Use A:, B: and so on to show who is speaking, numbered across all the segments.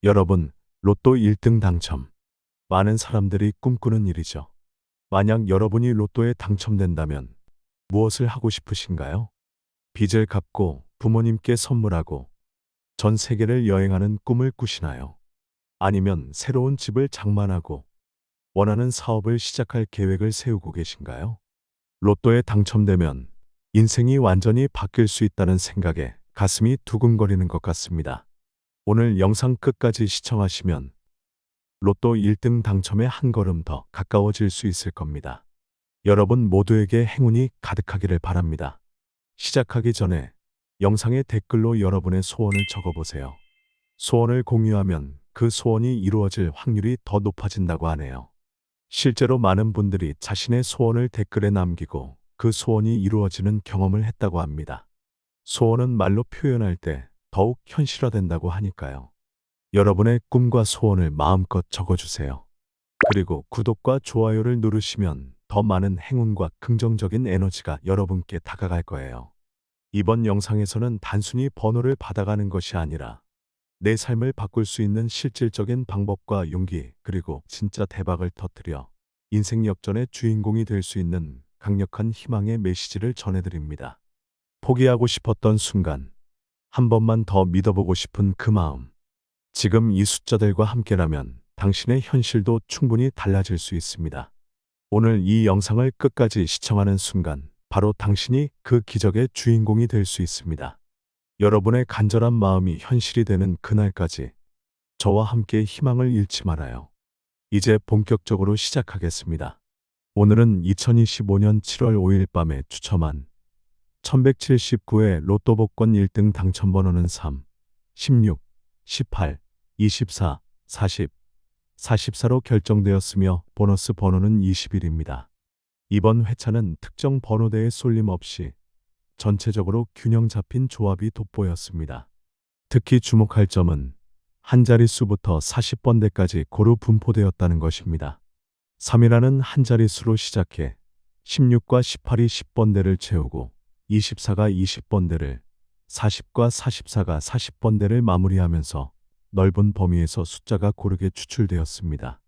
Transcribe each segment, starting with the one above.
A: 여러분, 로또 1등 당첨. 많은 사람들이 꿈꾸는 일이죠. 만약 여러분이 로또에 당첨된다면 무엇을 하고 싶으신가요? 빚을 갚고 부모님께 선물하고 전 세계를 여행하는 꿈을 꾸시나요? 아니면 새로운 집을 장만하고 원하는 사업을 시작할 계획을 세우고 계신가요? 로또에 당첨되면 인생이 완전히 바뀔 수 있다는 생각에 가슴이 두근거리는 것 같습니다. 오늘 영상 끝까지 시청하시면 로또 1등 당첨에 한 걸음 더 가까워질 수 있을 겁니다. 여러분 모두에게 행운이 가득하기를 바랍니다. 시작하기 전에 영상의 댓글로 여러분의 소원을 적어보세요. 소원을 공유하면 그 소원이 이루어질 확률이 더 높아진다고 하네요. 실제로 많은 분들이 자신의 소원을 댓글에 남기고 그 소원이 이루어지는 경험을 했다고 합니다. 소원은 말로 표현할 때 더욱 현실화된다고 하니까요. 여러분의 꿈과 소원을 마음껏 적어주세요. 그리고 구독과 좋아요를 누르시면 더 많은 행운과 긍정적인 에너지가 여러분께 다가갈 거예요. 이번 영상에서는 단순히 번호를 받아가는 것이 아니라 내 삶을 바꿀 수 있는 실질적인 방법과 용기, 그리고 진짜 대박을 터뜨려 인생 역전의 주인공이 될 수 있는 강력한 희망의 메시지를 전해드립니다. 포기하고 싶었던 순간, 한 번만 더 믿어보고 싶은 그 마음. 지금 이 숫자들과 함께라면 당신의 현실도 충분히 달라질 수 있습니다. 오늘 이 영상을 끝까지 시청하는 순간, 바로 당신이 그 기적의 주인공이 될 수 있습니다. 여러분의 간절한 마음이 현실이 되는 그날까지 저와 함께 희망을 잃지 말아요. 이제 본격적으로 시작하겠습니다. 오늘은 2025년 7월 5일 밤에 추첨한 1179회 로또 복권 1등 당첨 번호는 3, 16, 18, 24, 40, 44로 결정되었으며 보너스 번호는 21입니다. 이번 회차는 특정 번호대에 쏠림 없이 전체적으로 균형 잡힌 조합이 돋보였습니다. 특히 주목할 점은 한 자릿수부터 40번대까지 고루 분포되었다는 것입니다. 3이라는 한 자릿수로 시작해 16과 18이 10번대를 채우고 24가 20번대를, 40과 44가 40번대를 마무리하면서 넓은 범위에서 숫자가 고르게 추출되었습니다.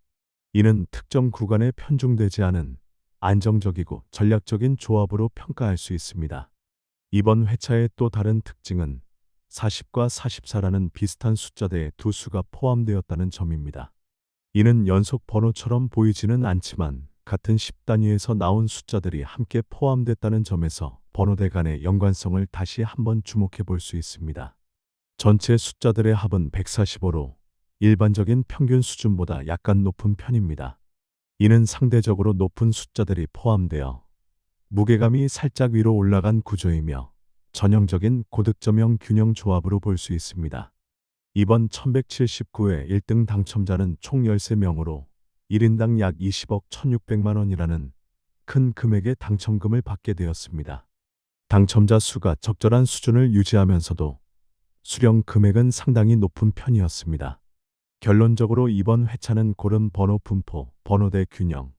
A: 이는 특정 구간에 편중되지 않은 안정적이고 전략적인 조합으로 평가할 수 있습니다. 이번 회차의 또 다른 특징은 40과 44라는 비슷한 숫자대에 두 수가 포함되었다는 점입니다. 이는 연속 번호처럼 보이지는 않지만 같은 10단위에서 나온 숫자들이 함께 포함됐다는 점에서 번호대 간의 연관성을 다시 한번 주목해 볼 수 있습니다. 전체 숫자들의 합은 145로 일반적인 평균 수준보다 약간 높은 편입니다. 이는 상대적으로 높은 숫자들이 포함되어 무게감이 살짝 위로 올라간 구조이며 전형적인 고득점형 균형 조합으로 볼 수 있습니다. 이번 1179회 1등 당첨자는 총 13명으로 1인당 약 20억 1600만 원이라는 큰 금액의 당첨금을 받게 되었습니다. 당첨자 수가 적절한 수준을 유지하면서도 수령 금액은 상당히 높은 편이었습니다. 결론적으로 이번 회차는 고른 번호 분포, 번호대 균형,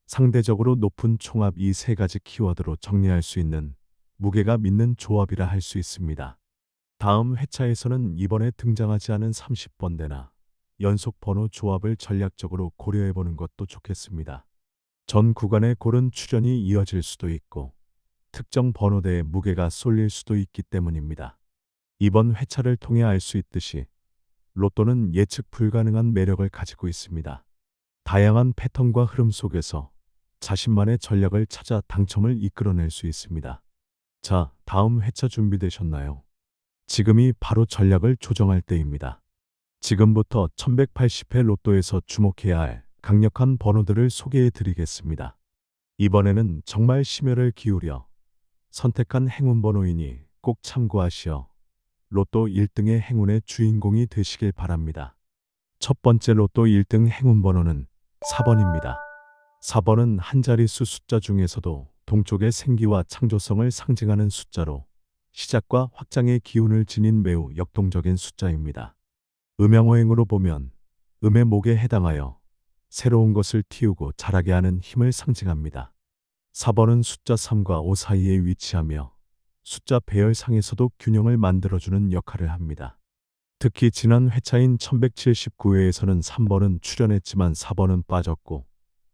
A: 상대적으로 높은 총합 이 세 가지 키워드로 정리할 수 있는 무게가 믿는 조합이라 할 수 있습니다. 다음 회차에서는 이번에 등장하지 않은 30번대나 연속 번호 조합을 전략적으로 고려해보는 것도 좋겠습니다. 전 구간에 고른 출현이 이어질 수도 있고 특정 번호대에 무게가 쏠릴 수도 있기 때문입니다. 이번 회차를 통해 알 수 있듯이 로또는 예측 불가능한 매력을 가지고 있습니다. 다양한 패턴과 흐름 속에서 자신만의 전략을 찾아 당첨을 이끌어낼 수 있습니다. 자, 다음 회차 준비되셨나요? 지금이 바로 전략을 조정할 때입니다. 지금부터 1180회 로또에서 주목해야 할 강력한 번호들을 소개해 드리겠습니다. 이번에는 정말 심혈을 기울여 선택한 행운 번호이니 꼭 참고하시어 로또 1등의 행운의 주인공이 되시길 바랍니다. 첫 번째 로또 1등 행운 번호는 4번입니다. 4번은 한 자릿수 숫자 중에서도 동쪽의 생기와 창조성을 상징하는 숫자로 시작과 확장의 기운을 지닌 매우 역동적인 숫자입니다. 음양오행으로 보면 음의 목에 해당하여 새로운 것을 틔우고 자라게 하는 힘을 상징합니다. 4번은 숫자 3과 5 사이에 위치하며 숫자 배열상에서도 균형을 만들어주는 역할을 합니다. 특히 지난 회차인 1179회에서는 3번은 출연했지만 4번은 빠졌고,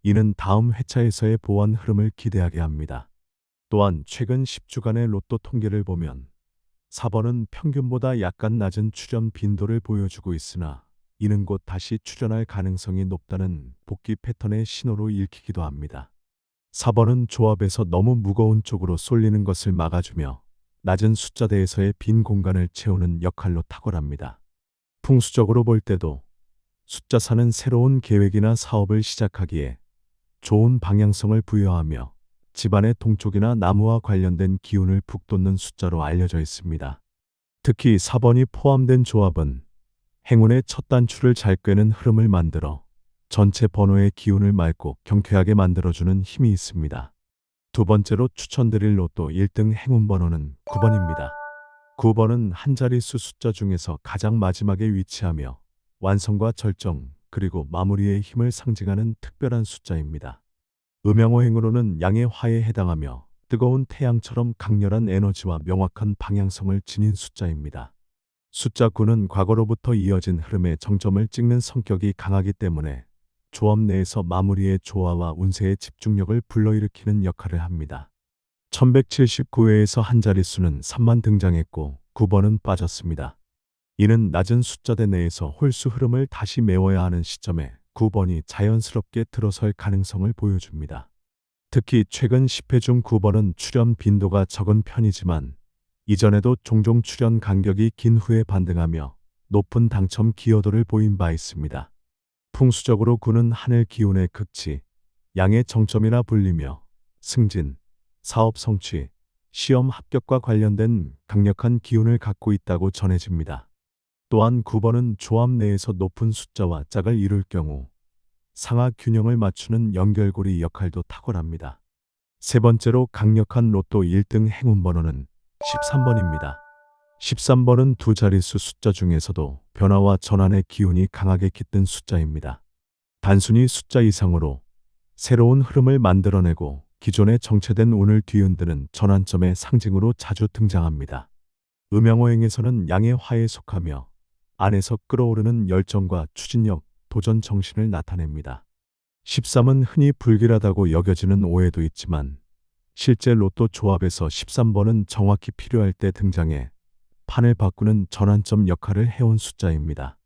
A: 이는 다음 회차에서의 보완 흐름을 기대하게 합니다. 또한 최근 10주간의 로또 통계를 보면 4번은 평균보다 약간 낮은 출연 빈도를 보여주고 있으나 이는 곧 다시 출연할 가능성이 높다는 복귀 패턴의 신호로 읽히기도 합니다. 4번은 조합에서 너무 무거운 쪽으로 쏠리는 것을 막아주며 낮은 숫자대에서의 빈 공간을 채우는 역할로 탁월합니다. 풍수적으로 볼 때도 숫자 4는 새로운 계획이나 사업을 시작하기에 좋은 방향성을 부여하며 집안의 동쪽이나 나무와 관련된 기운을 북돋는 숫자로 알려져 있습니다. 특히 4번이 포함된 조합은 행운의 첫 단추를 잘 꿰는 흐름을 만들어 전체 번호의 기운을 맑고 경쾌하게 만들어주는 힘이 있습니다. 두 번째로 추천드릴 로또 1등 행운 번호는 9번입니다. 9번은 한 자릿수 숫자 중에서 가장 마지막에 위치하며 완성과 절정 그리고 마무리의 힘을 상징하는 특별한 숫자입니다. 음양오행으로는 양의 화에 해당하며 뜨거운 태양처럼 강렬한 에너지와 명확한 방향성을 지닌 숫자입니다. 숫자 9는 과거로부터 이어진 흐름의 정점을 찍는 성격이 강하기 때문에 조합 내에서 마무리의 조화와 운세의 집중력을 불러일으키는 역할을 합니다. 1179회에서 한 자릿수는 3만 등장했고 9번은 빠졌습니다. 이는 낮은 숫자대 내에서 홀수 흐름을 다시 메워야 하는 시점에 9번이 자연스럽게 들어설 가능성을 보여줍니다. 특히 최근 10회 중 9번은 출연 빈도가 적은 편이지만 이전에도 종종 출연 간격이 긴 후에 반등하며 높은 당첨 기여도를 보인 바 있습니다. 풍수적으로 9는 하늘 기운의 극치, 양의 정점이라 불리며 승진, 사업 성취, 시험 합격과 관련된 강력한 기운을 갖고 있다고 전해집니다. 또한 9번은 조합 내에서 높은 숫자와 짝을 이룰 경우 상하 균형을 맞추는 연결고리 역할도 탁월합니다. 세 번째로 강력한 로또 1등 행운 번호는 13번입니다. 13번은 두 자릿수 숫자 중에서도 변화와 전환의 기운이 강하게 깃든 숫자입니다. 단순히 숫자 이상으로 새로운 흐름을 만들어내고 기존에 정체된 운을 뒤흔드는 전환점의 상징으로 자주 등장합니다. 음양오행에서는 양의 화에 속하며 안에서 끓어오르는 열정과 추진력, 도전 정신을 나타냅니다. 13은 흔히 불길하다고 여겨지는 오해도 있지만 실제 로또 조합에서 13번은 정확히 필요할 때 등장해 판을 바꾸는 전환점 역할을 해온 숫자입니다.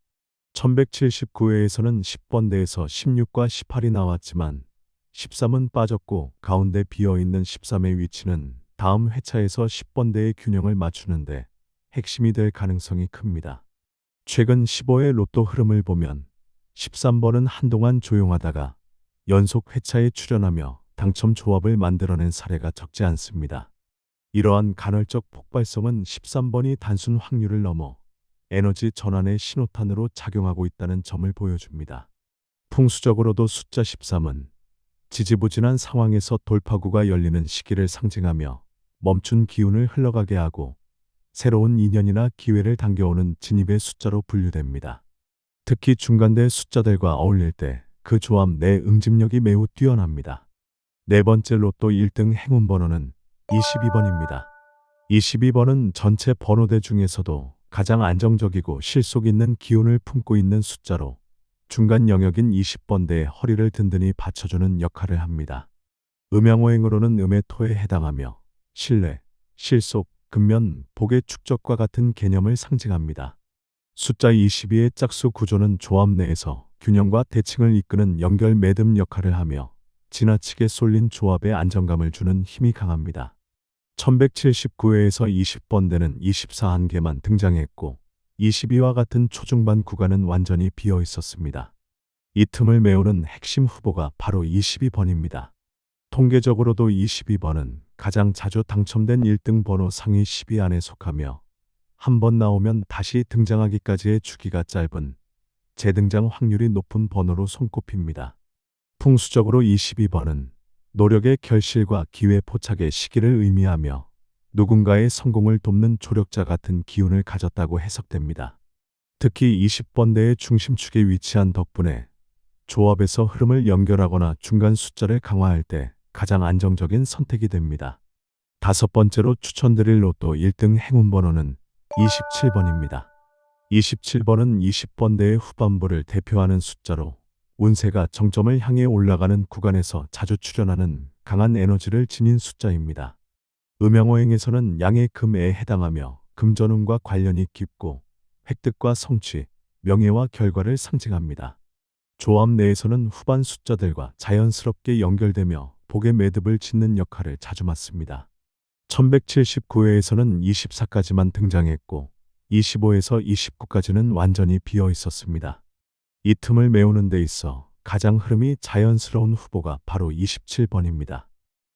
A: 1179회에서는 10번대에서 16과 18이 나왔지만 13은 빠졌고 가운데 비어있는 13의 위치는 다음 회차에서 10번대의 균형을 맞추는데 핵심이 될 가능성이 큽니다. 최근 15회 로또 흐름을 보면 13번은 한동안 조용하다가 연속 회차에 출연하며 당첨 조합을 만들어낸 사례가 적지 않습니다. 이러한 간헐적 폭발성은 13번이 단순 확률을 넘어 에너지 전환의 신호탄으로 작용하고 있다는 점을 보여줍니다. 풍수적으로도 숫자 13은 지지부진한 상황에서 돌파구가 열리는 시기를 상징하며 멈춘 기운을 흘러가게 하고 새로운 인연이나 기회를 당겨오는 진입의 숫자로 분류됩니다. 특히 중간대 숫자들과 어울릴 때 그 조합 내 응집력이 매우 뛰어납니다. 네 번째 로또 1등 행운 번호는 22번입니다. 22번은 전체 번호대 중에서도 가장 안정적이고 실속 있는 기운을 품고 있는 숫자로 중간 영역인 20번대의 허리를 든든히 받쳐주는 역할을 합니다. 음양오행으로는 음의 토에 해당하며 신뢰, 실속, 근면, 복의 축적과 같은 개념을 상징합니다. 숫자 22의 짝수 구조는 조합 내에서 균형과 대칭을 이끄는 연결 매듭 역할을 하며 지나치게 쏠린 조합에 안정감을 주는 힘이 강합니다. 1179회에서 20번대는 24한개만 등장했고 22와 같은 초중반 구간은 완전히 비어 있었습니다. 이 틈을 메우는 핵심 후보가 바로 22번입니다. 통계적으로도 22번은 가장 자주 당첨된 1등 번호 상위 10위 안에 속하며 한 번 나오면 다시 등장하기까지의 주기가 짧은 재등장 확률이 높은 번호로 손꼽힙니다. 풍수적으로 22번은 노력의 결실과 기회 포착의 시기를 의미하며 누군가의 성공을 돕는 조력자 같은 기운을 가졌다고 해석됩니다. 특히 20번대의 중심축에 위치한 덕분에 조합에서 흐름을 연결하거나 중간 숫자를 강화할 때 가장 안정적인 선택이 됩니다. 다섯 번째로 추천드릴 로또 1등 행운 번호는 27번입니다. 27번은 20번대의 후반부를 대표하는 숫자로 운세가 정점을 향해 올라가는 구간에서 자주 출현하는 강한 에너지를 지닌 숫자입니다. 음양오행에서는 양의 금에 해당하며 금전운과 관련이 깊고 획득과 성취, 명예와 결과를 상징합니다. 조합 내에서는 후반 숫자들과 자연스럽게 연결되며 복의 매듭을 짓는 역할을 자주 맡습니다. 1179회에서는 24까지만 등장했고 25에서 29까지는 완전히 비어 있었습니다. 이 틈을 메우는 데 있어 가장 흐름이 자연스러운 후보가 바로 27번입니다.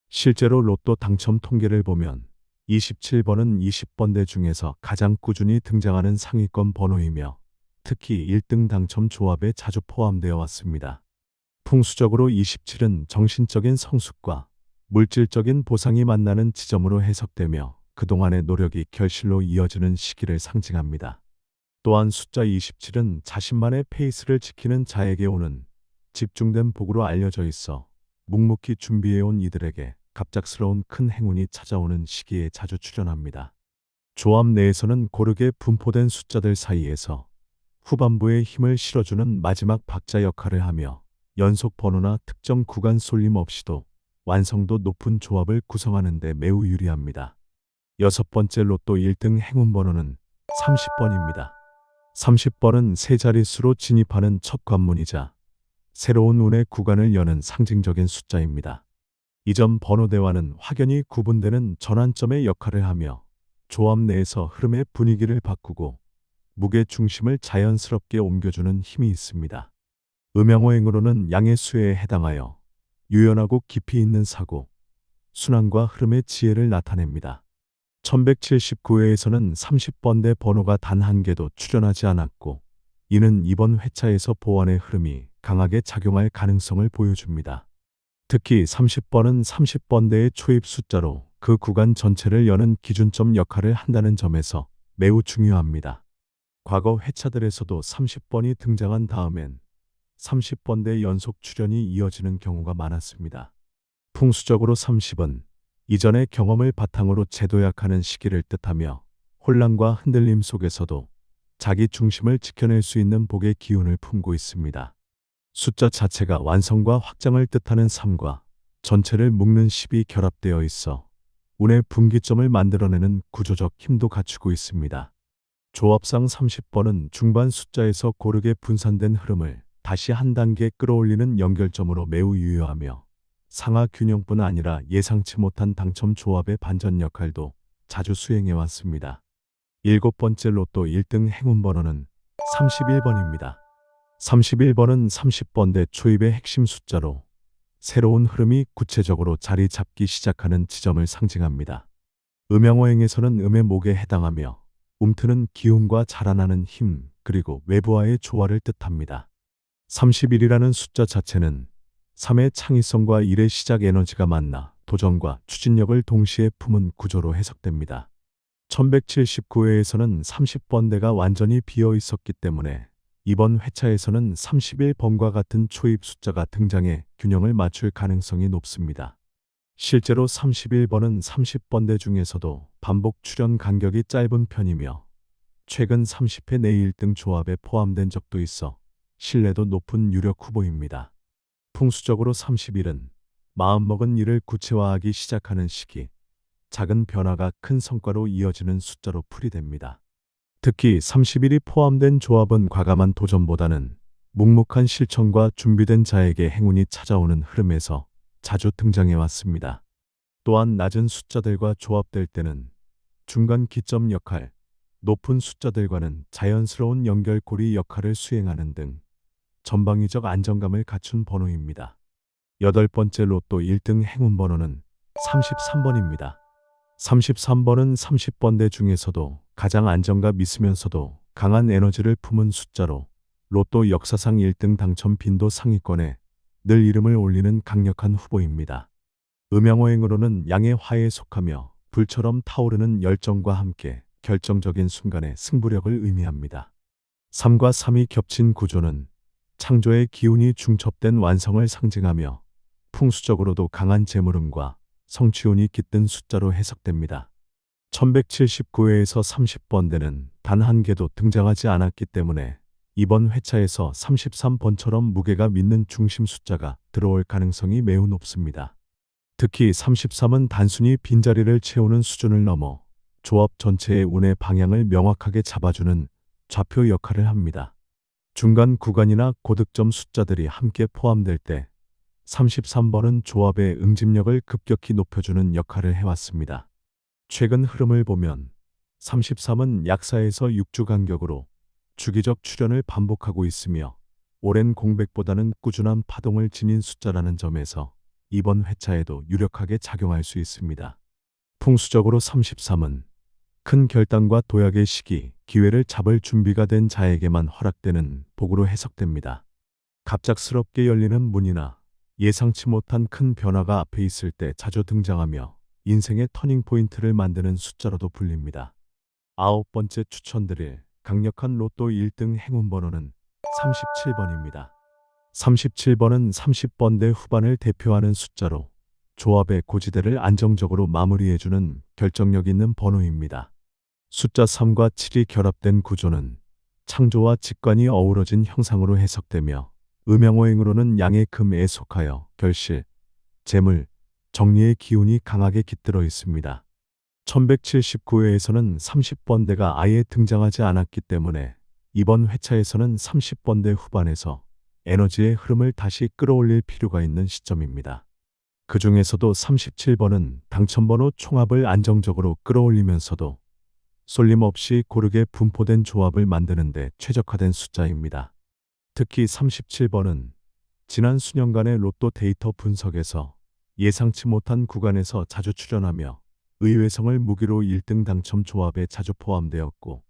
A: 실제로 로또 당첨 통계를 보면 27번은 20번대 중에서 가장 꾸준히 등장하는 상위권 번호이며 특히 1등 당첨 조합에 자주 포함되어 왔습니다. 풍수적으로 27은 정신적인 성숙과 물질적인 보상이 만나는 지점으로 해석되며 그동안의 노력이 결실로 이어지는 시기를 상징합니다. 또한 숫자 27은 자신만의 페이스를 지키는 자에게 오는 집중된 복으로 알려져 있어 묵묵히 준비해온 이들에게 갑작스러운 큰 행운이 찾아오는 시기에 자주 출현합니다. 조합 내에서는 고르게 분포된 숫자들 사이에서 후반부에 힘을 실어주는 마지막 박자 역할을 하며 연속 번호나 특정 구간 쏠림 없이도 완성도 높은 조합을 구성하는 데 매우 유리합니다. 여섯 번째 로또 1등 행운 번호는 30번입니다. 30번은 세 자릿수로 진입하는 첫 관문이자 새로운 운의 구간을 여는 상징적인 숫자입니다. 이전 번호대와는 확연히 구분되는 전환점의 역할을 하며 조합 내에서 흐름의 분위기를 바꾸고 무게 중심을 자연스럽게 옮겨주는 힘이 있습니다. 음양오행으로는 양의 수에 해당하여 유연하고 깊이 있는 사고, 순환과 흐름의 지혜를 나타냅니다. 1179회에서는 30번대 번호가 단 한 개도 출현하지 않았고 이는 이번 회차에서 보완의 흐름이 강하게 작용할 가능성을 보여줍니다. 특히 30번은 30번대의 초입 숫자로 그 구간 전체를 여는 기준점 역할을 한다는 점에서 매우 중요합니다. 과거 회차들에서도 30번이 등장한 다음엔 30번대 연속 출현이 이어지는 경우가 많았습니다. 풍수적으로 30은 이전의 경험을 바탕으로 재도약하는 시기를 뜻하며 혼란과 흔들림 속에서도 자기 중심을 지켜낼 수 있는 복의 기운을 품고 있습니다. 숫자 자체가 완성과 확장을 뜻하는 3과 전체를 묶는 10이 결합되어 있어 운의 분기점을 만들어내는 구조적 힘도 갖추고 있습니다. 조합상 30번은 중반 숫자에서 고르게 분산된 흐름을 다시 한 단계 끌어올리는 연결점으로 매우 유효하며 상하 균형뿐 아니라 예상치 못한 당첨 조합의 반전 역할도 자주 수행해 왔습니다. 일곱 번째 로또 1등 행운 번호는 31번입니다. 31번은 30번대 초입의 핵심 숫자로 새로운 흐름이 구체적으로 자리 잡기 시작하는 지점을 상징합니다. 음양오행에서는 음의 목에 해당하며 움트는 기운과 자라나는 힘 그리고 외부와의 조화를 뜻합니다. 31이라는 숫자 자체는 3의 창의성과 1의 시작 에너지가 만나 도전과 추진력을 동시에 품은 구조로 해석됩니다. 1179회에서는 30번대가 완전히 비어 있었기 때문에 이번 회차에서는 31번과 같은 초입 숫자가 등장해 균형을 맞출 가능성이 높습니다. 실제로 31번은 30번대 중에서도 반복 출현 간격이 짧은 편이며 최근 30회 내 1등 조합에 포함된 적도 있어 신뢰도 높은 유력 후보입니다. 풍수적으로 30일은 마음먹은 일을 구체화하기 시작하는 시기, 작은 변화가 큰 성과로 이어지는 숫자로 풀이됩니다. 특히 30일이 포함된 조합은 과감한 도전보다는 묵묵한 실천과 준비된 자에게 행운이 찾아오는 흐름에서 자주 등장해 왔습니다. 또한 낮은 숫자들과 조합될 때는 중간 기점 역할, 높은 숫자들과는 자연스러운 연결고리 역할을 수행하는 등 전방위적 안정감을 갖춘 번호입니다. 여덟 번째 로또 1등 행운 번호는 33번입니다. 33번은 30번대 중에서도 가장 안정감 있으면서도 강한 에너지를 품은 숫자로 로또 역사상 1등 당첨 빈도 상위권에 늘 이름을 올리는 강력한 후보입니다. 음양오행으로는 양의 화에 속하며 불처럼 타오르는 열정과 함께 결정적인 순간의 승부력을 의미합니다. 3과 3이 겹친 구조는 창조의 기운이 중첩된 완성을 상징하며 풍수적으로도 강한 재물운과 성취운이 깃든 숫자로 해석됩니다. 1179회에서 30번대는 단 한 개도 등장하지 않았기 때문에 이번 회차에서 33번처럼 무게가 믿는 중심 숫자가 들어올 가능성이 매우 높습니다. 특히 33은 단순히 빈자리를 채우는 수준을 넘어 조합 전체의 운의 방향을 명확하게 잡아주는 좌표 역할을 합니다. 중간 구간이나 고득점 숫자들이 함께 포함될 때 33번은 조합의 응집력을 급격히 높여주는 역할을 해왔습니다. 최근 흐름을 보면 33은 약 4에서 6주 간격으로 주기적 출현을 반복하고 있으며 오랜 공백보다는 꾸준한 파동을 지닌 숫자라는 점에서 이번 회차에도 유력하게 작용할 수 있습니다. 풍수적으로 33은 큰 결단과 도약의 시기, 기회를 잡을 준비가 된 자에게만 허락되는 복으로 해석됩니다. 갑작스럽게 열리는 문이나 예상치 못한 큰 변화가 앞에 있을 때 자주 등장하며 인생의 터닝포인트를 만드는 숫자로도 불립니다. 9번째 추천드릴 강력한 로또 1등 행운번호는 37번입니다. 37번은 30번대 후반을 대표하는 숫자로 조합의 고지대를 안정적으로 마무리해주는 결정력 있는 번호입니다. 숫자 3과 7이 결합된 구조는 창조와 직관이 어우러진 형상으로 해석되며 음양오행으로는 양의 금에 속하여 결실, 재물, 정리의 기운이 강하게 깃들어 있습니다. 1179회에서는 30번대가 아예 등장하지 않았기 때문에 이번 회차에서는 30번대 후반에서 에너지의 흐름을 다시 끌어올릴 필요가 있는 시점입니다. 그 중에서도 37번은 당첨번호 총합을 안정적으로 끌어올리면서도 쏠림 없이 고르게 분포된 조합을 만드는 데 최적화된 숫자입니다. 특히 37번은 지난 수년간의 로또 데이터 분석에서 예상치 못한 구간에서 자주 출현하며 의외성을 무기로 1등 당첨 조합에 자주 포함되었고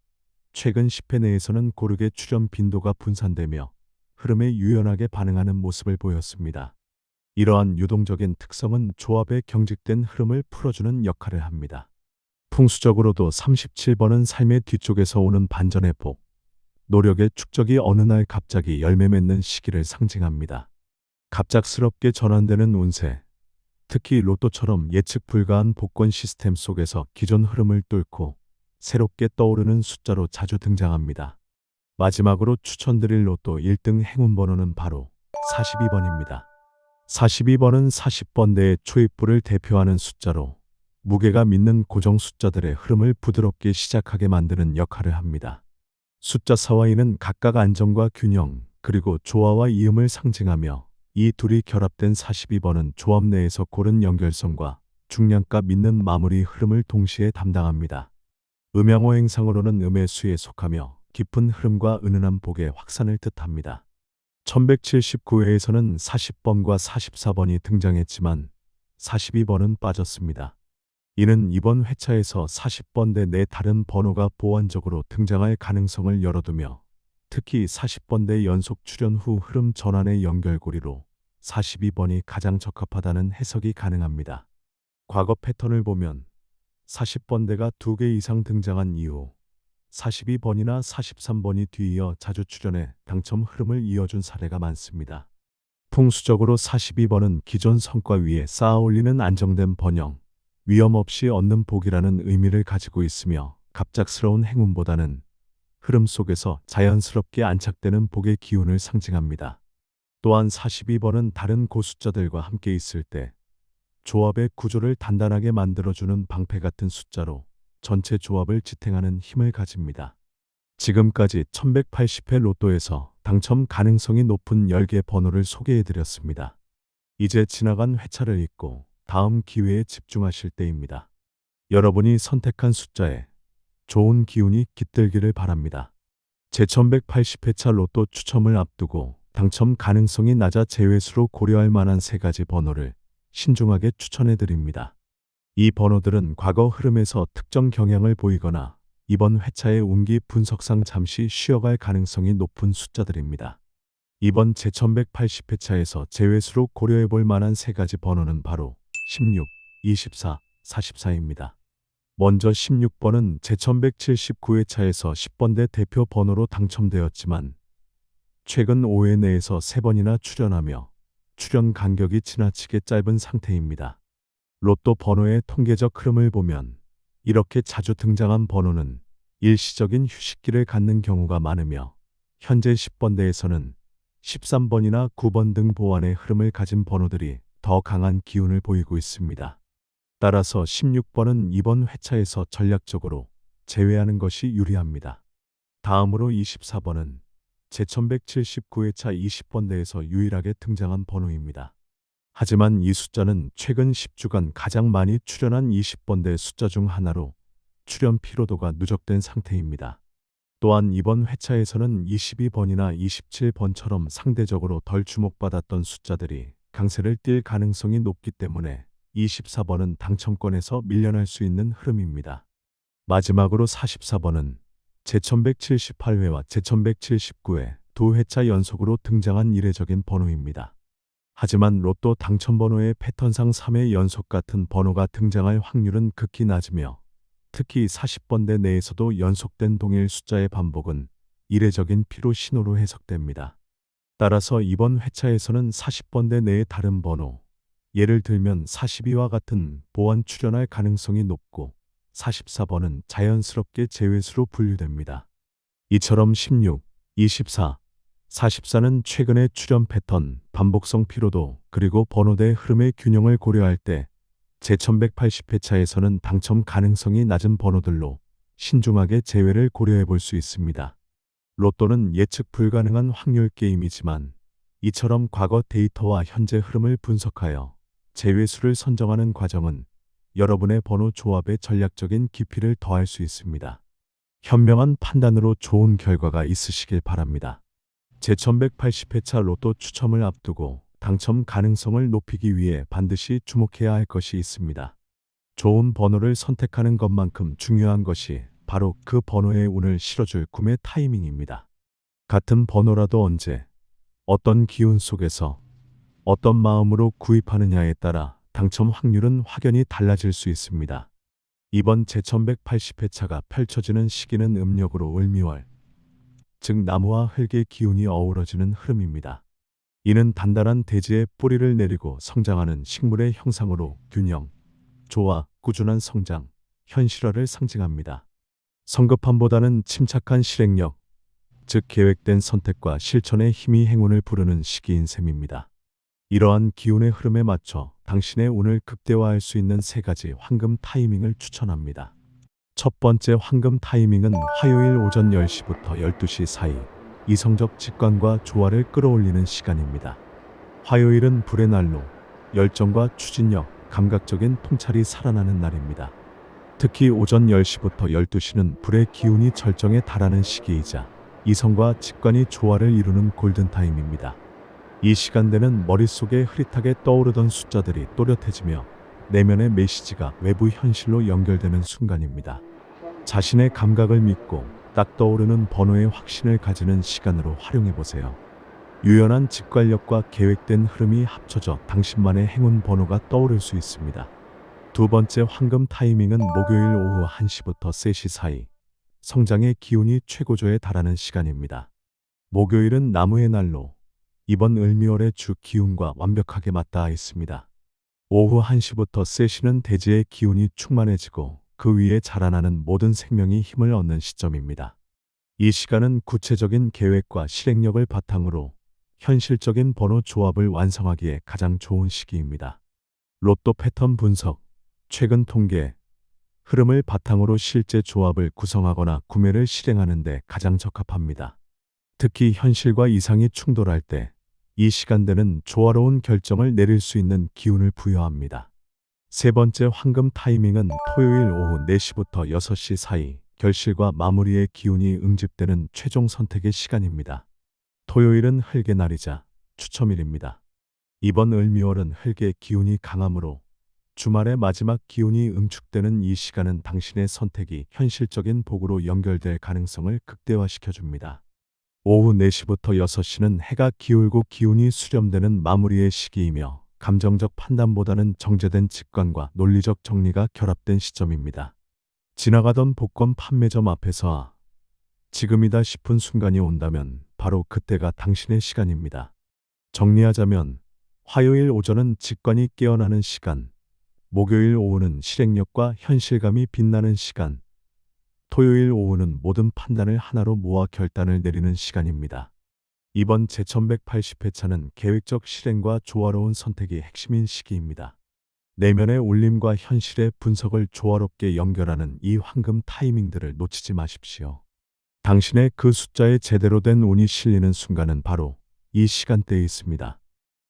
A: 최근 10회 내에서는 고르게 출현 빈도가 분산되며 흐름에 유연하게 반응하는 모습을 보였습니다. 이러한 유동적인 특성은 조합의 경직된 흐름을 풀어주는 역할을 합니다. 풍수적으로도 37번은 삶의 뒤쪽에서 오는 반전의 복, 노력의 축적이 어느 날 갑자기 열매 맺는 시기를 상징합니다. 갑작스럽게 전환되는 운세, 특히 로또처럼 예측 불가한 복권 시스템 속에서 기존 흐름을 뚫고 새롭게 떠오르는 숫자로 자주 등장합니다. 마지막으로 추천드릴 로또 1등 행운번호는 바로 42번입니다. 42번은 40번대의 초입부를 대표하는 숫자로 무게가 믿는 고정 숫자들의 흐름을 부드럽게 시작하게 만드는 역할을 합니다. 숫자 4와 2는 각각 안정과 균형, 그리고 조화와 이음을 상징하며 이 둘이 결합된 42번은 조합 내에서 고른 연결성과 중량감 있는 마무리 흐름을 동시에 담당합니다. 음양오행상으로는 음의 수에 속하며 깊은 흐름과 은은한 복의 확산을 뜻합니다. 1179회에서는 40번과 44번이 등장했지만 42번은 빠졌습니다. 이는 이번 회차에서 40번대 내 다른 번호가 보완적으로 등장할 가능성을 열어두며 특히 40번대 연속 출현 후 흐름 전환의 연결고리로 42번이 가장 적합하다는 해석이 가능합니다. 과거 패턴을 보면 40번대가 2개 이상 등장한 이후 42번이나 43번이 뒤이어 자주 출현해 당첨 흐름을 이어준 사례가 많습니다. 풍수적으로 42번은 기존 성과 위에 쌓아 올리는 안정된 번영, 위험 없이 얻는 복이라는 의미를 가지고 있으며 갑작스러운 행운보다는 흐름 속에서 자연스럽게 안착되는 복의 기운을 상징합니다. 또한 42번은 다른 고숫자들과 함께 있을 때 조합의 구조를 단단하게 만들어주는 방패 같은 숫자로 전체 조합을 지탱하는 힘을 가집니다. 지금까지 1180회 로또에서 당첨 가능성이 높은 10개 번호를 소개해드렸습니다. 이제 지나간 회차를 잊고 다음 기회에 집중하실 때입니다. 여러분이 선택한 숫자에 좋은 기운이 깃들기를 바랍니다. 제1180회차 로또 추첨을 앞두고 당첨 가능성이 낮아 제외수로 고려할 만한 3가지 번호를 신중하게 추천해드립니다. 이 번호들은 과거 흐름에서 특정 경향을 보이거나 이번 회차의 운기 분석상 잠시 쉬어갈 가능성이 높은 숫자들입니다. 이번 제1180회차에서 제외수로 고려해볼 만한 3가지 번호는 바로 16, 24, 44입니다. 먼저 16번은 제1179회차에서 10번대 대표 번호로 당첨되었지만 최근 5회 내에서 3번이나 출현하며 출현 간격이 지나치게 짧은 상태입니다. 로또 번호의 통계적 흐름을 보면 이렇게 자주 등장한 번호는 일시적인 휴식기를 갖는 경우가 많으며 현재 10번대에서는 13번이나 9번 등 보완의 흐름을 가진 번호들이 더 강한 기운을 보이고 있습니다. 따라서 16번은 이번 회차에서 전략적으로 제외하는 것이 유리합니다. 다음으로 24번은 제1179회차 20번대에서 유일하게 등장한 번호입니다. 하지만 이 숫자는 최근 10주간 가장 많이 출현한 20번대 숫자 중 하나로 출현 피로도가 누적된 상태입니다. 또한 이번 회차에서는 22번이나 27번처럼 상대적으로 덜 주목받았던 숫자들이 강세를 띨 가능성이 높기 때문에 24번은 당첨권에서 밀려날 수 있는 흐름입니다. 마지막으로 44번은 제1178회와 제1179회 두 회차 연속으로 등장한 이례적인 번호입니다. 하지만 로또 당첨번호의 패턴상 3회 연속 같은 번호가 등장할 확률은 극히 낮으며 특히 40번대 내에서도 연속된 동일 숫자의 반복은 이례적인 피로 신호로 해석됩니다. 따라서 이번 회차에서는 40번대 내의 다른 번호, 예를 들면 42와 같은 보완 출현할 가능성이 높고 44번은 자연스럽게 제외수로 분류됩니다. 이처럼 16, 24, 44는 최근의 출현 패턴, 반복성 피로도, 그리고 번호대 흐름의 균형을 고려할 때 제1180회차에서는 당첨 가능성이 낮은 번호들로 신중하게 제외를 고려해 볼 수 있습니다. 로또는 예측 불가능한 확률 게임이지만 이처럼 과거 데이터와 현재 흐름을 분석하여 제외수를 선정하는 과정은 여러분의 번호 조합에 전략적인 깊이를 더할 수 있습니다. 현명한 판단으로 좋은 결과가 있으시길 바랍니다. 제1180회차 로또 추첨을 앞두고 당첨 가능성을 높이기 위해 반드시 주목해야 할 것이 있습니다. 좋은 번호를 선택하는 것만큼 중요한 것이 바로 그 번호에 운을 실어줄 구매 타이밍입니다. 같은 번호라도 언제, 어떤 기운 속에서, 어떤 마음으로 구입하느냐에 따라 당첨 확률은 확연히 달라질 수 있습니다. 이번 제1180회차가 펼쳐지는 시기는 음력으로 을미월, 즉 나무와 흙의 기운이 어우러지는 흐름입니다. 이는 단단한 대지에 뿌리를 내리고 성장하는 식물의 형상으로 균형, 조화, 꾸준한 성장, 현실화를 상징합니다. 성급함보다는 침착한 실행력, 즉 계획된 선택과 실천의 힘이 행운을 부르는 시기인 셈입니다. 이러한 기운의 흐름에 맞춰 당신의 운을 극대화할 수 있는 세 가지 황금 타이밍을 추천합니다. 첫 번째 황금 타이밍은 화요일 오전 10시부터 12시 사이, 이성적 직관과 조화를 끌어올리는 시간입니다. 화요일은 불의 날로 열정과 추진력, 감각적인 통찰이 살아나는 날입니다. 특히 오전 10시부터 12시는 불의 기운이 절정에 달하는 시기이자 이성과 직관이 조화를 이루는 골든타임입니다. 이 시간대는 머릿속에 흐릿하게 떠오르던 숫자들이 또렷해지며 내면의 메시지가 외부 현실로 연결되는 순간입니다. 자신의 감각을 믿고 딱 떠오르는 번호의 확신을 가지는 시간으로 활용해보세요. 유연한 직관력과 계획된 흐름이 합쳐져 당신만의 행운 번호가 떠오를 수 있습니다. 두 번째 황금 타이밍은 목요일 오후 1시부터 3시 사이, 성장의 기운이 최고조에 달하는 시간입니다. 목요일은 나무의 날로 이번 을미월의 주 기운과 완벽하게 맞닿아 있습니다. 오후 1시부터 3시는 대지의 기운이 충만해지고 그 위에 자라나는 모든 생명이 힘을 얻는 시점입니다. 이 시간은 구체적인 계획과 실행력을 바탕으로 현실적인 번호 조합을 완성하기에 가장 좋은 시기입니다. 로또 패턴 분석, 최근 통계, 흐름을 바탕으로 실제 조합을 구성하거나 구매를 실행하는 데 가장 적합합니다. 특히 현실과 이상이 충돌할 때 이 시간대는 조화로운 결정을 내릴 수 있는 기운을 부여합니다. 세 번째 황금 타이밍은 토요일 오후 4시부터 6시 사이, 결실과 마무리의 기운이 응집되는 최종 선택의 시간입니다. 토요일은 흙의 날이자 추첨일입니다. 이번 을미월은 흙의 기운이 강하므로 주말의 마지막 기운이 응축되는 이 시간은 당신의 선택이 현실적인 복으로 연결될 가능성을 극대화시켜줍니다. 오후 4시부터 6시는 해가 기울고 기운이 수렴되는 마무리의 시기이며 감정적 판단보다는 정제된 직관과 논리적 정리가 결합된 시점입니다. 지나가던 복권 판매점 앞에서 지금이다 싶은 순간이 온다면 바로 그때가 당신의 시간입니다. 정리하자면 화요일 오전은 직관이 깨어나는 시간, 목요일 오후는 실행력과 현실감이 빛나는 시간. 토요일 오후는 모든 판단을 하나로 모아 결단을 내리는 시간입니다. 이번 제1180회차는 계획적 실행과 조화로운 선택이 핵심인 시기입니다. 내면의 울림과 현실의 분석을 조화롭게 연결하는 이 황금 타이밍들을 놓치지 마십시오. 당신의 그 숫자에 제대로 된 운이 실리는 순간은 바로 이 시간대에 있습니다.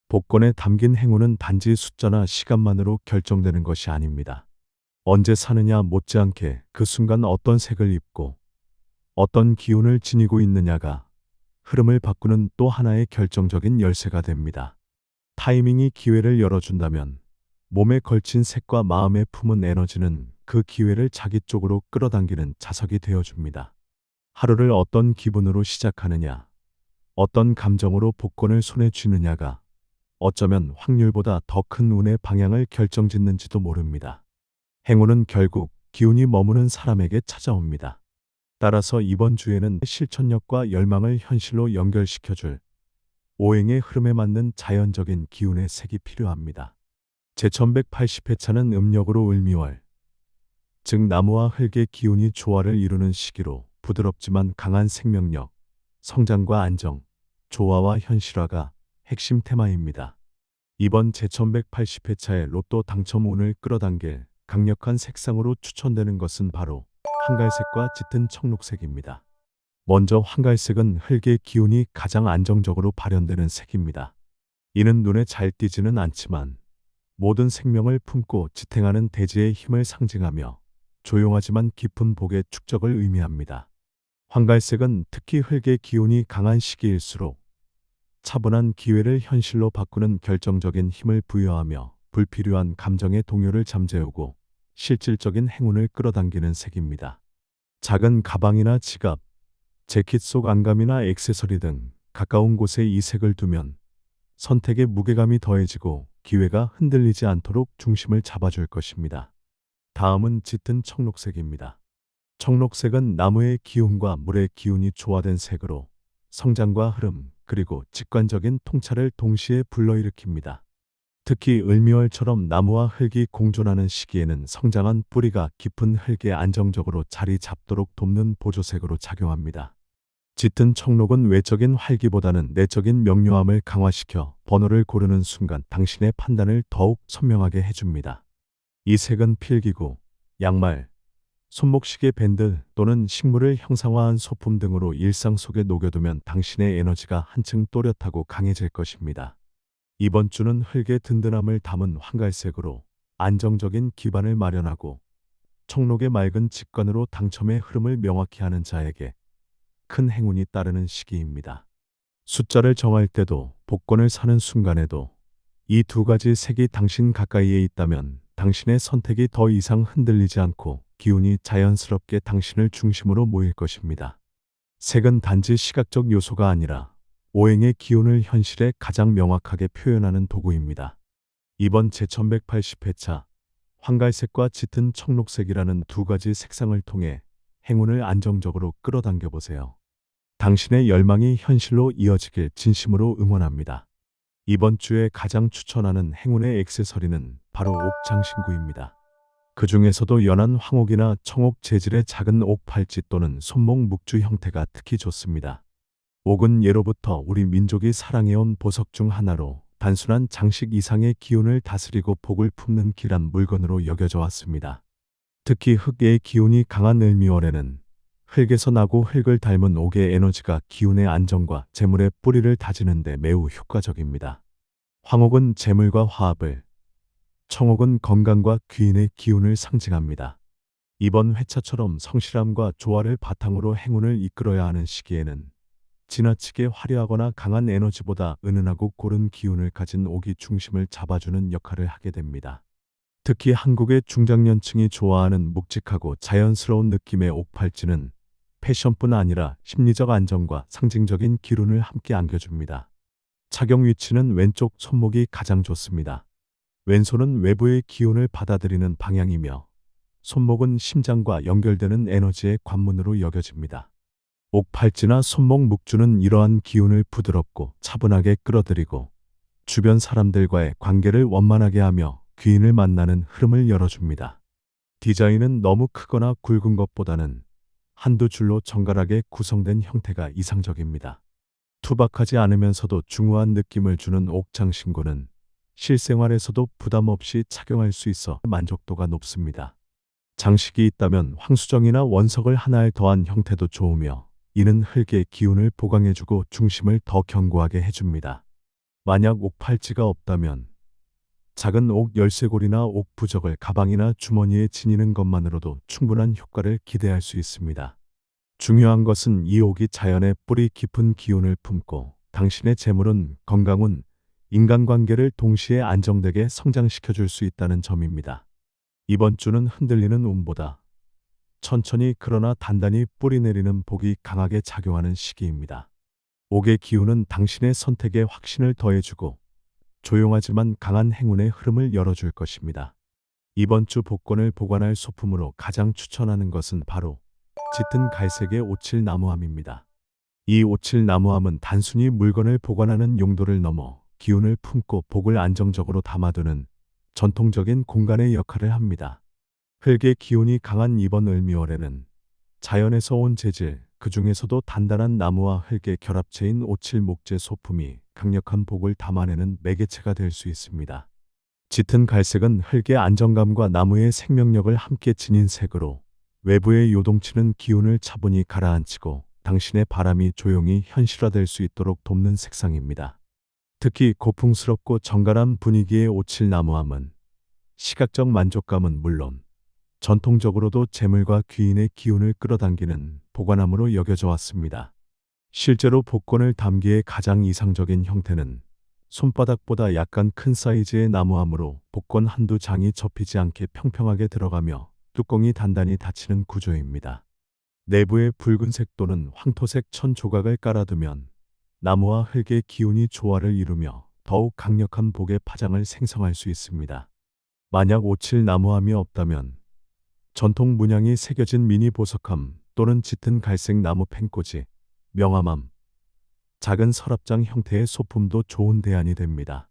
A: 복권에 담긴 행운은 단지 숫자나 시간만으로 결정되는 것이 아닙니다. 언제 사느냐 못지않게 그 순간 어떤 색을 입고 어떤 기운을 지니고 있느냐가 흐름을 바꾸는 또 하나의 결정적인 열쇠가 됩니다. 타이밍이 기회를 열어준다면 몸에 걸친 색과 마음에 품은 에너지는 그 기회를 자기 쪽으로 끌어당기는 자석이 되어줍니다. 하루를 어떤 기분으로 시작하느냐, 어떤 감정으로 복권을 손에 쥐느냐가 어쩌면 확률보다 더 큰 운의 방향을 결정짓는지도 모릅니다. 행운은 결국 기운이 머무는 사람에게 찾아옵니다. 따라서 이번 주에는 실천력과 열망을 현실로 연결시켜줄 오행의 흐름에 맞는 자연적인 기운의 색이 필요합니다. 제1180회차는 음력으로 을미월, 즉 나무와 흙의 기운이 조화를 이루는 시기로 부드럽지만 강한 생명력, 성장과 안정, 조화와 현실화가 핵심 테마입니다. 이번 제1180회차의 로또 당첨 운을 끌어당길 강력한 색상으로 추천되는 것은 바로 황갈색과 짙은 청록색입니다. 먼저 황갈색은 흙의 기운이 가장 안정적으로 발현되는 색입니다. 이는 눈에 잘 띄지는 않지만 모든 생명을 품고 지탱하는 대지의 힘을 상징하며 조용하지만 깊은 복의 축적을 의미합니다. 황갈색은 특히 흙의 기운이 강한 시기일수록 차분한 기회를 현실로 바꾸는 결정적인 힘을 부여하며 불필요한 감정의 동요를 잠재우고 실질적인 행운을 끌어당기는 색입니다. 작은 가방이나 지갑, 재킷 속 안감이나 액세서리 등 가까운 곳에 이 색을 두면 선택의 무게감이 더해지고 기회가 흔들리지 않도록 중심을 잡아줄 것입니다. 다음은 짙은 청록색입니다. 청록색은 나무의 기운과 물의 기운이 조화된 색으로 성장과 흐름, 그리고 직관적인 통찰을 동시에 불러일으킵니다. 특히 을미월처럼 나무와 흙이 공존하는 시기에는 성장한 뿌리가 깊은 흙에 안정적으로 자리 잡도록 돕는 보조색으로 작용합니다. 짙은 청록은 외적인 활기보다는 내적인 명료함을 강화시켜 번호를 고르는 순간 당신의 판단을 더욱 선명하게 해줍니다. 이 색은 필기구, 양말, 손목시계 밴드 또는 식물을 형상화한 소품 등으로 일상 속에 녹여두면 당신의 에너지가 한층 또렷하고 강해질 것입니다. 이번 주는 흙의 든든함을 담은 황갈색으로 안정적인 기반을 마련하고 청록의 맑은 직관으로 당첨의 흐름을 명확히 하는 자에게 큰 행운이 따르는 시기입니다. 숫자를 정할 때도 복권을 사는 순간에도 이 두 가지 색이 당신 가까이에 있다면 당신의 선택이 더 이상 흔들리지 않고 기운이 자연스럽게 당신을 중심으로 모일 것입니다. 색은 단지 시각적 요소가 아니라 오행의 기운을 현실에 가장 명확하게 표현하는 도구입니다. 이번 제1180회차 황갈색과 짙은 청록색이라는 두 가지 색상을 통해 행운을 안정적으로 끌어당겨 보세요. 당신의 열망이 현실로 이어지길 진심으로 응원합니다. 이번 주에 가장 추천하는 행운의 액세서리는 바로 옥장신구입니다. 그 중에서도 연한 황옥이나 청옥 재질의 작은 옥 팔찌 또는 손목 묵주 형태가 특히 좋습니다. 옥은 예로부터 우리 민족이 사랑해온 보석 중 하나로 단순한 장식 이상의 기운을 다스리고 복을 품는 귀한 물건으로 여겨져 왔습니다. 특히 흙의 기운이 강한 을미월에는 흙에서 나고 흙을 닮은 옥의 에너지가 기운의 안정과 재물의 뿌리를 다지는 데 매우 효과적입니다. 황옥은 재물과 화합을, 청옥은 건강과 귀인의 기운을 상징합니다. 이번 회차처럼 성실함과 조화를 바탕으로 행운을 이끌어야 하는 시기에는 지나치게 화려하거나 강한 에너지보다 은은하고 고른 기운을 가진 옥이 중심을 잡아주는 역할을 하게 됩니다. 특히 한국의 중장년층이 좋아하는 묵직하고 자연스러운 느낌의 옥팔찌는 패션뿐 아니라 심리적 안정과 상징적인 기운을 함께 안겨줍니다. 착용 위치는 왼쪽 손목이 가장 좋습니다. 왼손은 외부의 기운을 받아들이는 방향이며 손목은 심장과 연결되는 에너지의 관문으로 여겨집니다. 옥팔찌나 손목 묵주는 이러한 기운을 부드럽고 차분하게 끌어들이고 주변 사람들과의 관계를 원만하게 하며 귀인을 만나는 흐름을 열어줍니다. 디자인은 너무 크거나 굵은 것보다는 한두 줄로 정갈하게 구성된 형태가 이상적입니다. 투박하지 않으면서도 중후한 느낌을 주는 옥장신구는 실생활에서도 부담 없이 착용할 수 있어 만족도가 높습니다. 장식이 있다면 황수정이나 원석을 하나에 더한 형태도 좋으며, 이는 흙의 기운을 보강해주고 중심을 더 견고하게 해줍니다. 만약 옥 팔찌가 없다면 작은 옥 열쇠고리나 옥 부적을 가방이나 주머니에 지니는 것만으로도 충분한 효과를 기대할 수 있습니다. 중요한 것은 이 옥이 자연의 뿌리 깊은 기운을 품고 당신의 재물은 건강운, 인간관계를 동시에 안정되게 성장시켜줄 수 있다는 점입니다. 이번 주는 흔들리는 운보다 천천히 그러나 단단히 뿌리 내리는 복이 강하게 작용하는 시기입니다. 옥의 기운은 당신의 선택에 확신을 더해주고 조용하지만 강한 행운의 흐름을 열어줄 것입니다. 이번 주 복권을 보관할 소품으로 가장 추천하는 것은 바로 짙은 갈색의 오칠나무함입니다. 이 오칠나무함은 단순히 물건을 보관하는 용도를 넘어 기운을 품고 복을 안정적으로 담아두는 전통적인 공간의 역할을 합니다. 흙의 기운이 강한 이번 을미월에는 자연에서 온 재질, 그 중에서도 단단한 나무와 흙의 결합체인 오칠 목재 소품이 강력한 복을 담아내는 매개체가 될 수 있습니다. 짙은 갈색은 흙의 안정감과 나무의 생명력을 함께 지닌 색으로 외부에 요동치는 기운을 차분히 가라앉히고 당신의 바람이 조용히 현실화될 수 있도록 돕는 색상입니다. 특히 고풍스럽고 정갈한 분위기의 오칠나무함은 시각적 만족감은 물론 전통적으로도 재물과 귀인의 기운을 끌어당기는 보관함으로 여겨져 왔습니다. 실제로 복권을 담기에 가장 이상적인 형태는 손바닥보다 약간 큰 사이즈의 나무함으로 복권 한두 장이 접히지 않게 평평하게 들어가며 뚜껑이 단단히 닫히는 구조입니다. 내부에 붉은색 또는 황토색 천 조각을 깔아두면 나무와 흙의 기운이 조화를 이루며 더욱 강력한 복의 파장을 생성할 수 있습니다. 만약 오칠 나무함이 없다면 전통 문양이 새겨진 미니 보석함 또는 짙은 갈색 나무 팽꽂이, 명암함, 작은 서랍장 형태의 소품도 좋은 대안이 됩니다.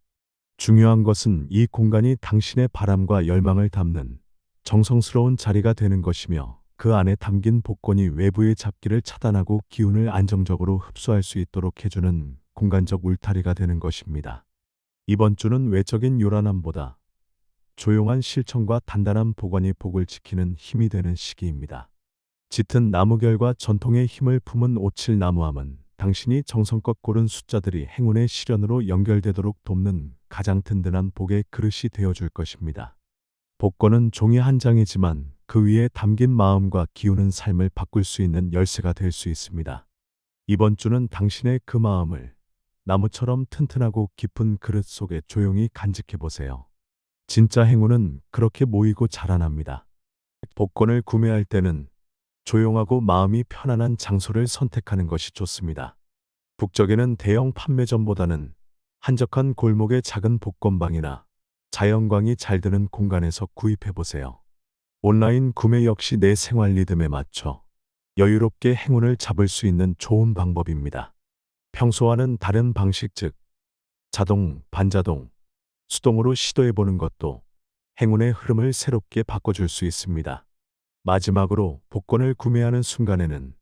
A: 중요한 것은 이 공간이 당신의 바람과 열망을 담는 정성스러운 자리가 되는 것이며, 그 안에 담긴 복권이 외부의 잡기를 차단하고 기운을 안정적으로 흡수할 수 있도록 해주는 공간적 울타리가 되는 것입니다. 이번 주는 외적인 요란함보다 조용한 실천과 단단한 보관이 복을 지키는 힘이 되는 시기입니다. 짙은 나무결과 전통의 힘을 품은 오칠나무함은 당신이 정성껏 고른 숫자들이 행운의 실현으로 연결되도록 돕는 가장 든든한 복의 그릇이 되어줄 것입니다. 복권은 종이 한 장이지만 그 위에 담긴 마음과 기우는 삶을 바꿀 수 있는 열쇠가 될 수 있습니다. 이번 주는 당신의 그 마음을 나무처럼 튼튼하고 깊은 그릇 속에 조용히 간직해 보세요. 진짜 행운은 그렇게 모이고 자라납니다. 복권을 구매할 때는 조용하고 마음이 편안한 장소를 선택하는 것이 좋습니다. 북적이는 대형 판매점보다는 한적한 골목의 작은 복권방이나 자연광이 잘 드는 공간에서 구입해 보세요. 온라인 구매 역시 내 생활 리듬에 맞춰 여유롭게 행운을 잡을 수 있는 좋은 방법입니다. 평소와는 다른 방식, 즉 자동, 반자동, 수동으로 시도해 보는 것도 행운의 흐름을 새롭게 바꿔줄 수 있습니다. 마지막으로 복권을 구매하는 순간에는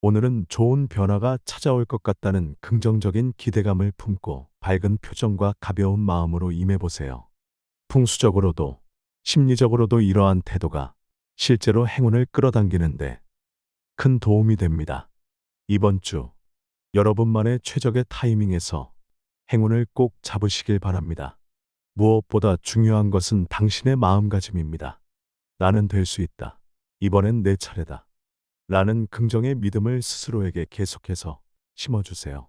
A: 오늘은 좋은 변화가 찾아올 것 같다는 긍정적인 기대감을 품고 밝은 표정과 가벼운 마음으로 임해보세요. 풍수적으로도 심리적으로도 이러한 태도가 실제로 행운을 끌어당기는데 큰 도움이 됩니다. 이번 주 여러분만의 최적의 타이밍에서 행운을 꼭 잡으시길 바랍니다. 무엇보다 중요한 것은 당신의 마음가짐입니다. 나는 될 수 있다. 이번엔 내 차례다. 라는 긍정의 믿음을 스스로에게 계속해서 심어주세요.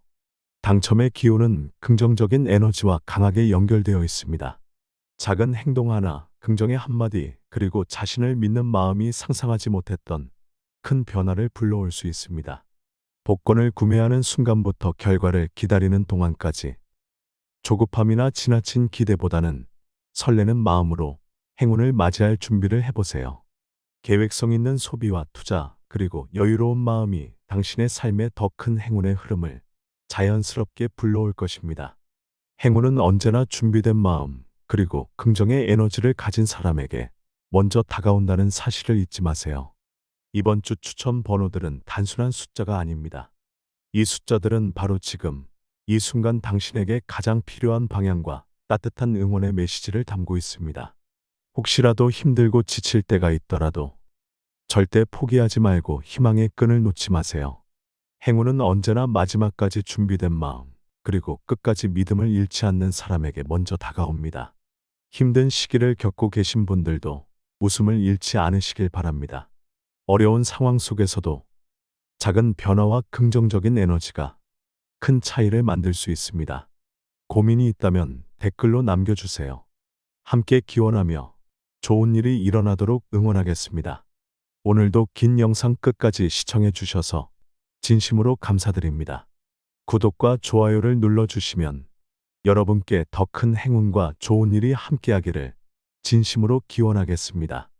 A: 당첨의 기운은 긍정적인 에너지와 강하게 연결되어 있습니다. 작은 행동 하나, 긍정의 한마디, 그리고 자신을 믿는 마음이 상상하지 못했던 큰 변화를 불러올 수 있습니다. 복권을 구매하는 순간부터 결과를 기다리는 동안까지 조급함이나 지나친 기대보다는 설레는 마음으로 행운을 맞이할 준비를 해보세요. 계획성 있는 소비와 투자, 그리고 여유로운 마음이 당신의 삶에 더 큰 행운의 흐름을 자연스럽게 불러올 것입니다. 행운은 언제나 준비된 마음, 그리고 긍정의 에너지를 가진 사람에게 먼저 다가온다는 사실을 잊지 마세요. 이번 주 추천 번호들은 단순한 숫자가 아닙니다. 이 숫자들은 바로 지금, 이 순간 당신에게 가장 필요한 방향과 따뜻한 응원의 메시지를 담고 있습니다. 혹시라도 힘들고 지칠 때가 있더라도 절대 포기하지 말고 희망의 끈을 놓지 마세요. 행운은 언제나 마지막까지 준비된 마음, 그리고 끝까지 믿음을 잃지 않는 사람에게 먼저 다가옵니다. 힘든 시기를 겪고 계신 분들도 웃음을 잃지 않으시길 바랍니다. 어려운 상황 속에서도 작은 변화와 긍정적인 에너지가 큰 차이를 만들 수 있습니다. 고민이 있다면 댓글로 남겨주세요. 함께 기원하며 좋은 일이 일어나도록 응원하겠습니다. 오늘도 긴 영상 끝까지 시청해 주셔서 진심으로 감사드립니다. 구독과 좋아요를 눌러주시면 여러분께 더 큰 행운과 좋은 일이 함께하기를 진심으로 기원하겠습니다.